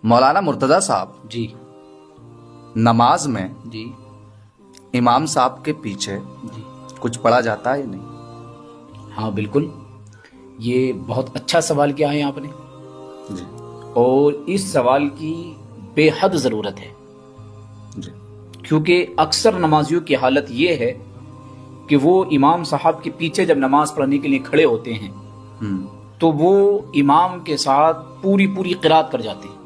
مولانا مرتضی صاحب جی نماز میں جی امام صاحب کے پیچھے جی کچھ پڑھا جاتا ہے یا نہیں؟ ہاں بالکل، یہ بہت اچھا سوال کیا ہے آپ نے، جی اور اس سوال کی بے حد ضرورت ہے، جی کیونکہ اکثر نمازیوں کی حالت یہ ہے کہ وہ امام صاحب کے پیچھے جب نماز پڑھنے کے لیے کھڑے ہوتے ہیں تو وہ امام کے ساتھ پوری قرات کر جاتے ہیں،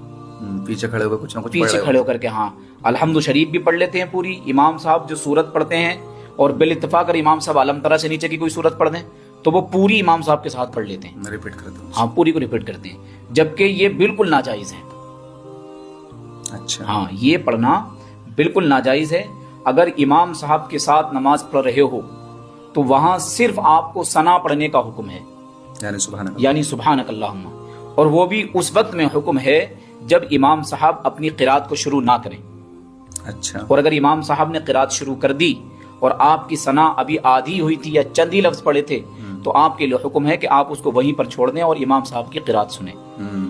پیچھے کھڑے ہو کے کچھ نہ کچھ پڑھ پیچھے رہے کھڑے ہو ہوتے کر کے ہاں الحمد شریف بھی پڑھ لیتے ہیں پوری، امام صاحب جو سورت پڑھتے ہیں اور بالاتفاق اگر امام صاحب علم ترا سے نیچے کی کوئی سورت پڑھ دیں تو وہ پوری امام صاحب کے ساتھ پڑھ لیتے ہیں، ہیں، ریپیٹ کرتے ہیں۔ ہاں پوری کو ریپیٹ کرتے ہیں، جبکہ یہ بالکل ناجائز ہے۔ اچھا، ہاں یہ پڑھنا بالکل ناجائز ہے۔ اگر امام صاحب کے ساتھ نماز پڑھ رہے ہو تو وہاں صرف آپ کو ثنا پڑھنے کا حکم ہے، یعنی سبحانک اللہم، اور وہ بھی اس وقت میں حکم ہے جب امام صاحب اپنی قرات کو شروع نہ کریں۔ اچھا، اور اگر امام صاحب نے قرات شروع کر دی اور آپ کی ثنا ابھی آدھی ہوئی تھی یا چند ہی لفظ پڑھے تھے تو آپ کے لیے حکم ہے کہ آپ اس کو وہیں پر چھوڑ دیں اور امام صاحب کی قرات سنیں،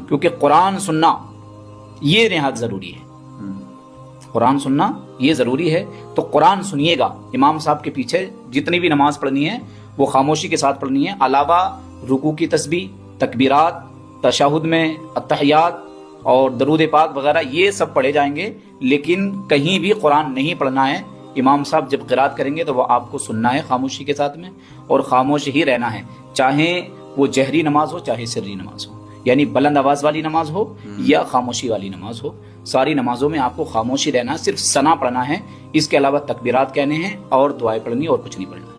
کیونکہ قرآن سننا یہ نہایت ضروری ہے، قرآن سننا یہ ضروری ہے۔ تو قرآن سنیے گا، امام صاحب کے پیچھے جتنی بھی نماز پڑھنی ہے وہ خاموشی کے ساتھ پڑھنی ہے، علاوہ رکوع کی تسبیح، تکبیرات، تشہد میں التحیات اور درود پاک وغیرہ یہ سب پڑھے جائیں گے، لیکن کہیں بھی قرآن نہیں پڑھنا ہے۔ امام صاحب جب قرات کریں گے تو وہ آپ کو سننا ہے خاموشی کے ساتھ میں، اور خاموش ہی رہنا ہے، چاہے وہ جہری نماز ہو چاہے سری نماز ہو، یعنی بلند آواز والی نماز ہو یا خاموشی والی نماز ہو، ساری نمازوں میں آپ کو خاموشی رہنا، صرف ثنا پڑھنا ہے، اس کے علاوہ تکبیرات کہنے ہیں اور دعائیں پڑھنی اور کچھ نہیں پڑھنا۔